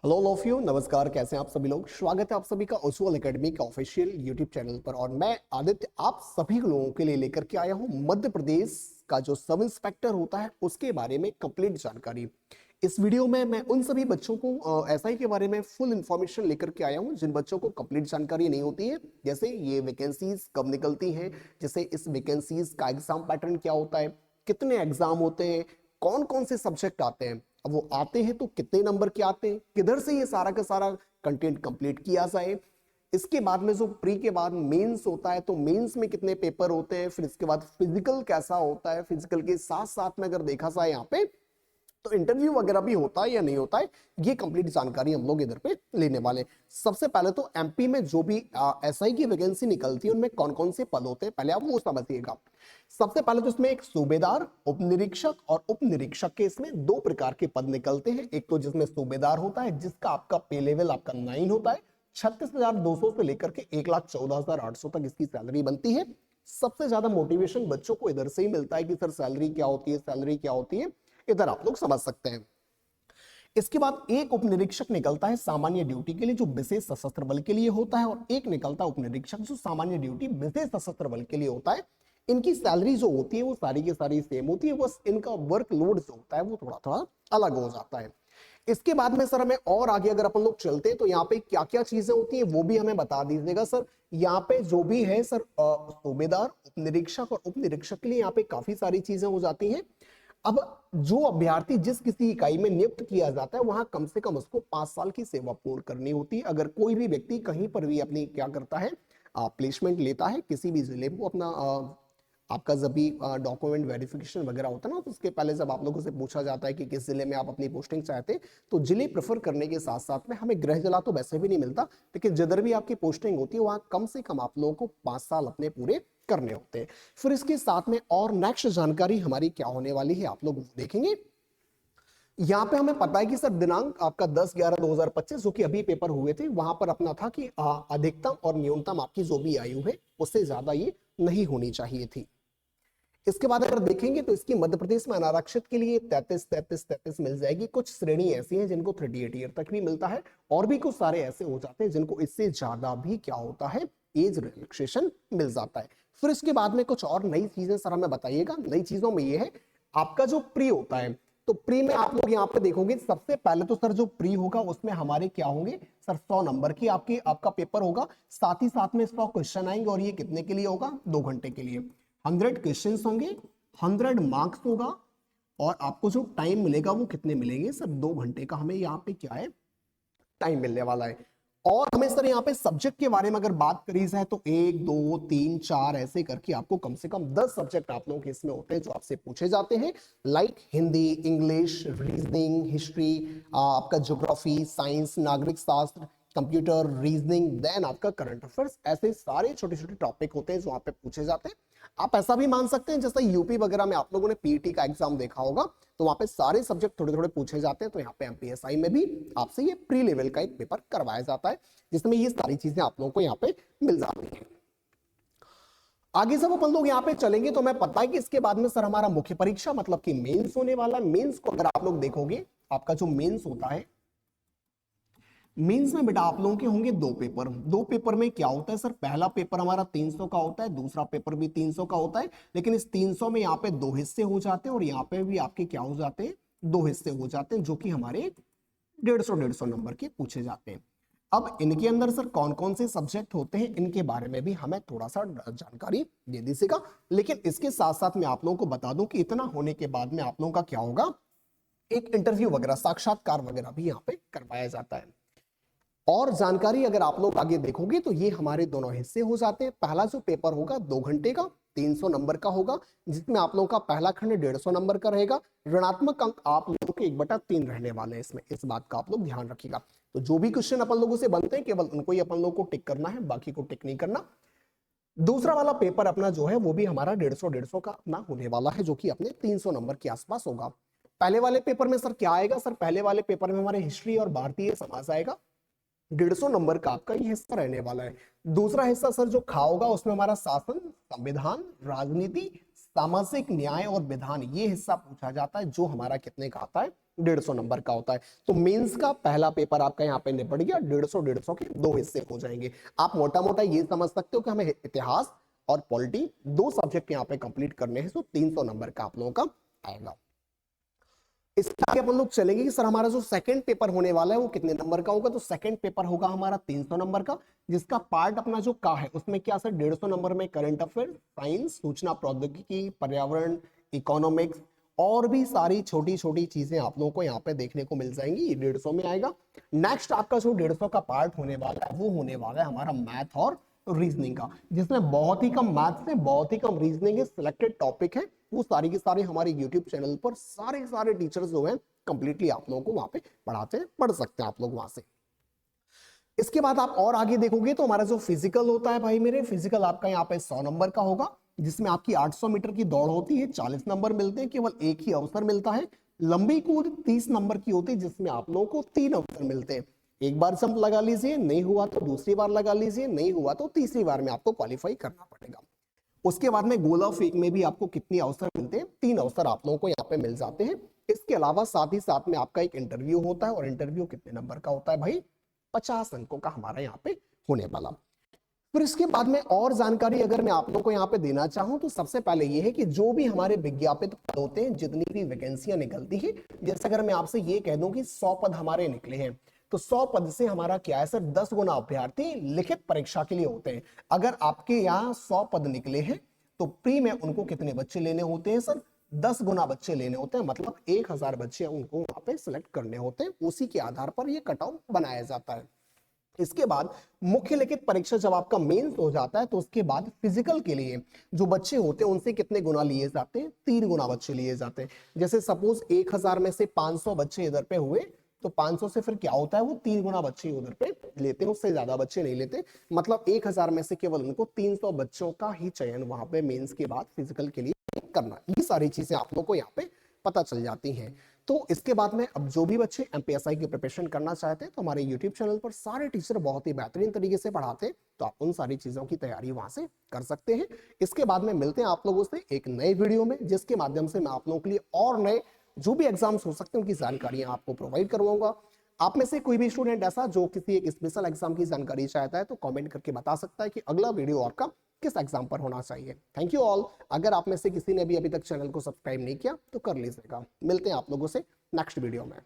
Hello all of you, नमस्कार। कैसे हैं आप सभी लोग? स्वागत है आप सभी का उज्ज्वल एकेडमी के ऑफिशियल यूट्यूब चैनल पर। और मैं आदित्य आप सभी लोगों के लिए लेकर के आया हूं मध्य प्रदेश का जो सब इंस्पेक्टर होता है उसके बारे में कंप्लीट जानकारी। इस वीडियो में मैं उन सभी बच्चों को एसआई के बारे में फुल इंफॉर्मेशन लेकर के आया हूं जिन बच्चों को कंप्लीट जानकारी नहीं होती है, जैसे ये वैकेंसीज कब निकलती हैं, जैसे इस वैकेंसीज का एग्जाम पैटर्न क्या होता है, कितने एग्जाम होते हैं, कौन कौन से सब्जेक्ट आते हैं, अब वो आते हैं तो कितने नंबर के आते हैं, किधर से ये सारा का सारा कंटेंट कंप्लीट किया जाए। इसके बाद में जो प्री के बाद मेंस होता है तो मेंस में कितने पेपर होते हैं, फिर इसके बाद फिजिकल कैसा होता है, फिजिकल के साथ साथ में अगर देखा जाए यहाँ पे तो इंटरव्यू वगैरह भी होता है या नहीं होता है, ये कंप्लीट जानकारी हम लोग इधर पे लेने वाले। सबसे पहले तो एमपी में जो भी एसआई की वैकेंसी निकलती है उनमें कौन कौन से पद होते हैं पहले आप वो समझिएगा। सबसे पहले तो इसमें एक सूबेदार, उप निरीक्षक और उप निरीक्षक के इसमें दो प्रकार के पद निकलते हैं। एक तो जिसमें सूबेदार होता है जिसका आपका पे लेवल आपका 9 होता है, 36,200 से लेकर के 1,14,800 तक इसकी सैलरी बनती है। सबसे ज्यादा मोटिवेशन बच्चों को इधर से ही मिलता है कि सर सैलरी क्या होती है, सैलरी क्या होती है, इधर आप लोग समझ सकते हैं। इसके बाद एक उप निरीक्षक निकलता है सामान्य ड्यूटी के लिए जो विशेष सशस्त्र बल के लिए होता है, और एक निकलता है उप निरीक्षक जो सामान्य ड्यूटी विशेष सशस्त्र बल के लिए होता है। इनकी सैलरी जो होती है वो सारी की सारी सेम होती है, बस इनका वर्कलोड जो होता है वो थोड़ा थोड़ा अलग हो जाता है। इसके बाद में सर हमें और आगे अगर अपन लोग चलते हैं तो यहाँ पे क्या क्या चीजें होती है वो भी हमें बता दीजिएगा सर। यहाँ पे जो भी है सर सूबेदार, उप निरीक्षक और उप निरीक्षक के लिए यहाँ पे काफी सारी चीजें हो जाती हैं। अब जो अभ्यर्थी जिस किसी इकाई में नियुक्त किया जाता है वहां कम से कम उसको 5 साल की सेवा पूर्ण करनी होती है। अगर कोई भी व्यक्ति कहीं पर भी अपनी क्या करता है, प्लेसमेंट लेता है किसी भी जिले को अपना, आपका जब भी डॉक्यूमेंट वेरिफिकेशन वगैरह होता है ना, तो उसके पहले जब आप लोगों से पूछा जाता है कि किस जिले में आप अपनी पोस्टिंग चाहते हैं, तो जिले प्रेफर करने के साथ साथ में हमें गृह जिला तो वैसे भी नहीं मिलता, लेकिन जिधर भी आपकी पोस्टिंग होती है वहां कम से कम आप लोगों को 5 साल अपने पूरे करने होते हैं। फिर इसके साथ में और नेक्स्ट जानकारी हमारी क्या होने वाली है आप लोग देखेंगे। यहाँ पे हमें पता है कि सर दिनांक आपका 10/11/2025 जो कि अभी पेपर हुए थे वहां पर अपना था कि अधिकतम और न्यूनतम आपकी जो भी आयु है उससे ज्यादा ये नहीं होनी चाहिए थी। इसके बाद अगर देखेंगे तो इसकी मध्य प्रदेश में अनारक्षित के लिए 33 मिल जाएगी। कुछ श्रेणी ऐसी हैं जिनको 38 ईयर तक भी मिलता है, और भी कुछ सारे ऐसे हो जाते हैं जिनको इससे ज्यादा भी क्या होता है, एज रिलैक्सेशन मिल जाता है। फिर इसके बाद में कुछ और नई चीजें सर हमें बताइएगा। नई चीजों में ये है आपका जो प्री होता है, तो प्री में आप लोग यहाँ पे देखोगे सबसे पहले तो सर जो प्री होगा उसमें हमारे क्या होंगे सर, 100 नंबर की आपका पेपर होगा, साथ ही साथ में 100 क्वेश्चन आएंगे, और ये कितने के लिए होगा, 2 घंटे के लिए। 100 क्वेश्चन होंगे, 100 मार्क्स होगा, और आपको जो टाइम मिलेगा वो कितने मिलेंगे सर, 2 घंटे का हमें यहाँ पे क्या है, टाइम मिलने वाला है। और हमें सर यहाँ पे सब्जेक्ट के बारे में अगर बात करी जाए तो 1 2 3 4 ऐसे करके आपको कम से कम 10 सब्जेक्ट आप लोगों के इसमें होते हैं जो आपसे पूछे जाते हैं, like Hindi, English, reasoning, history, आपका ज्योग्राफी, साइंस, नागरिक शास्त्र, कंप्यूटर, रीजनिंग, देन आपका करंट अफेयर्स। ऐसे सारे छोटे छोटे टॉपिक होते हैं जो वहां पे पूछे जाते हैं। आप ऐसा भी मान सकते हैं जैसे यूपी वगैरह में आप लोगों ने पीईटी का एग्जाम देखा होगा, तो वहां पे सारे सब्जेक्ट थोड़े थोड़े पूछे जाते हैं। तो यहाँ पे एमपीएसआई में भी आपसे ये प्री लेवल का एक पेपर करवाया जाता है जिसमें ये सारी चीजें आप लोगों को यहाँ पे मिल जाती हैं। आगे जब अपन लोग यहाँ पे चलेंगे तो हमें पता है कि इसके बाद में सर हमारा मुख्य परीक्षा मतलब कि मेंस होने वाला है। मेंस को अगर आप लोग देखोगे, आपका जो मेंस होता है, मेंस में बेटा आप लोगों के होंगे 2 पेपर। 2 पेपर में क्या होता है सर, पहला पेपर हमारा 300 का होता है, दूसरा पेपर भी 300 का होता है, लेकिन इस 300 में यहाँ पे 2 हिस्से हो जाते हैं, और यहाँ पे भी आपके क्या हो जाते हैं, 2 हिस्से हो जाते हैं, जो कि हमारे 150 नंबर के पूछे जाते हैं। अब इनके अंदर सर कौन कौन से सब्जेक्ट होते हैं इनके बारे में भी हमें थोड़ा सा जानकारी दे दीजिएगा, लेकिन इसके साथ साथ मैं आप लोगों को बता दूं कि इतना होने के बाद में आप लोगों का क्या होगा, एक इंटरव्यू वगैरह, साक्षात्कार वगैरह भी यहाँ पे करवाया जाता है। और जानकारी अगर आप लोग आगे देखोगे तो ये हमारे दोनों हिस्से हो जाते हैं। पहला जो पेपर होगा 2 घंटे का 300 नंबर का होगा, जिसमें आप लोगों का पहला खंड 150 नंबर का रहेगा। ऋणात्मक अंक आप लोगों के 1/3 रहने वाले हैं इसमें, इस बात का आप लोग ध्यान रखिएगा। तो जो भी क्वेश्चन अपन लोगों से बनते हैं केवल उनको ही अपन लोग को टिक करना है, बाकी को टिक नहीं करना। दूसरा वाला पेपर अपना जो है वो भी हमारा 150 का अपना होने वाला है, जो कि अपने 300 नंबर के आसपास होगा। पहले वाले पेपर में सर क्या आएगा सर, पहले वाले पेपर में हमारे हिस्ट्री और भारतीय समाज आएगा, 150 नंबर का आपका ये हिस्सा रहने वाला है। दूसरा हिस्सा सर जो खा होगा उसमें हमारा शासन, संविधान, राजनीति, सामाजिक न्याय और विधान, ये हिस्सा पूछा जाता है, जो हमारा कितने का आता है, 150 नंबर का होता है। तो मेंस का पहला पेपर आपका यहाँ पे निपट गया, 150 के 2 हिस्से हो जाएंगे। आप मोटा मोटा ये समझ सकते हो कि हमें इतिहास और पॉलिटी 2 सब्जेक्ट यहाँ पे कंप्लीट करने हैं, तो 300 नंबर का आप लोगों का आएगा। इसके आगे अपन लोग चलेंगे कि सर हमारा जो सेकंड पेपर होने वाला है वो कितने नंबर का होगा। तो सेकंड पेपर होगा हमारा 300 नंबर का, जिसका पार्ट अपना जो का है उसमें क्या सर 150 नंबर में करंट अफेयर, साइंस, सूचना प्रौद्योगिकी, पर्यावरण, इकोनॉमिक्स और भी सारी छोटी छोटी चीजें आप लोगों को यहाँ पे देखने को मिल जाएंगी। ये 150 में आएगा। नेक्स्ट आपका जो 150 का पार्ट होने वाला है वो होने वाला है हमारा मैथ और रीजनिंग का, जिसमें बहुत ही कम मैथ से बहुत ही कम रीजनिंग के सिलेक्टेड टॉपिक है। वो सारी की सारी हमारे यूट्यूब चैनल पर सारे टीचर्स जो हैं कंप्लीटली आप लोगों को वहां पे पढ़ाते हैं, पढ़ सकते हैं आप लोग वहां से। इसके बाद आप और आगे देखोगे तो हमारा जो फिजिकल होता है भाई मेरे, फिजिकल आपका यहाँ पे 100 नंबर का होगा, जिसमें आपकी 800 मीटर की दौड़ होती है, 40 नंबर मिलते हैं, केवल एक ही अवसर मिलता है। लंबी कूद 30 नंबर की होती है, जिसमें आप लोगों को 3 अवसर मिलते हैं। एक बार जंप लगा लीजिए, नहीं हुआ तो दूसरी बार लगा लीजिए, नहीं हुआ तो तीसरी बार में आपको क्वालिफाई करना पड़ेगा। उसके बाद में गोला फेंक में भी आपको कितने अवसर मिलते हैं, 3 अवसर आप लोगों को यहाँ पे मिल जाते हैं। इसके अलावा साथ ही साथ में आपका एक इंटरव्यू होता है, और इंटरव्यू कितने नंबर का होता है भाई, 50 अंकों का हमारा यहाँ पे होने वाला। फिर इसके बाद में और जानकारी अगर मैं आप लोगों को यहाँ पे देना चाहूँ तो सबसे पहले ये है कि जो भी हमारे विज्ञापित पद होते हैं, जितनी भी वैकेंसियां निकलती है, जैसे अगर मैं आपसे ये कह दूं कि 100 पद हमारे निकले हैं, तो 100 पद से हमारा क्या है सर, 10 गुना अभ्यर्थी लिखित परीक्षा के लिए होते हैं। अगर आपके यहाँ 100 पद निकले हैं तो प्री में उनको कितने बच्चे लेने होते हैं सर, 10 गुना बच्चे लेने होते हैं, मतलब 1000 बच्चे उनको वहां पे सिलेक्ट करने होते हैं। उसी के आधार पर ये कट ऑफ बनाया जाता है। इसके बाद मुख्य लिखित परीक्षा जब आपका मेंस हो जाता है तो उसके बाद फिजिकल के लिए जो बच्चे होते हैं उनसे कितने गुना लिए जाते हैं, 3 गुना बच्चे लिए जाते हैं। जैसे सपोज 1000 में से 500 बच्चे इधर पे हुए, तो 500 से फिर क्या होता है, वो 3 गुना बच्चे उधर पे लेते हैं, उससे ज्यादा बच्चे नहीं लेते। मतलब 1000 में से केवल उनको 300 बच्चों का ही चयन वहां पे मेंस के बाद फिजिकल के लिए करना। ये सारी चीजें आप लोग को यहाँ पे पता चल जाती हैं। तो इसके बाद में अब जो भी बच्चे एमपीएसआई की प्रिपरेशन करना चाहते हैं तो हमारे यूट्यूब चैनल पर सारे टीचर बहुत ही बेहतरीन तरीके से पढ़ाते हैं, तो आप उन सारी चीजों की तैयारी वहां से कर सकते हैं। इसके बाद में मिलते हैं आप लोगों से एक नए वीडियो में, जिसके माध्यम से मैं आप लोगों के लिए और नए जो भी एग्जाम्स हो सकते हैं उनकी जानकारियां आपको प्रोवाइड करवाऊंगा। आप में से कोई भी स्टूडेंट ऐसा जो किसी एक स्पेशल एग्जाम की जानकारी चाहता है तो कमेंट करके बता सकता है कि अगला वीडियो आपका किस एग्जाम पर होना चाहिए। Thank you all. अगर आप में से किसी ने भी अभी तक चैनल को सब्सक्राइब नहीं किया तो कर लीजिएगा। मिलते हैं आप लोगों से नेक्स्ट वीडियो में।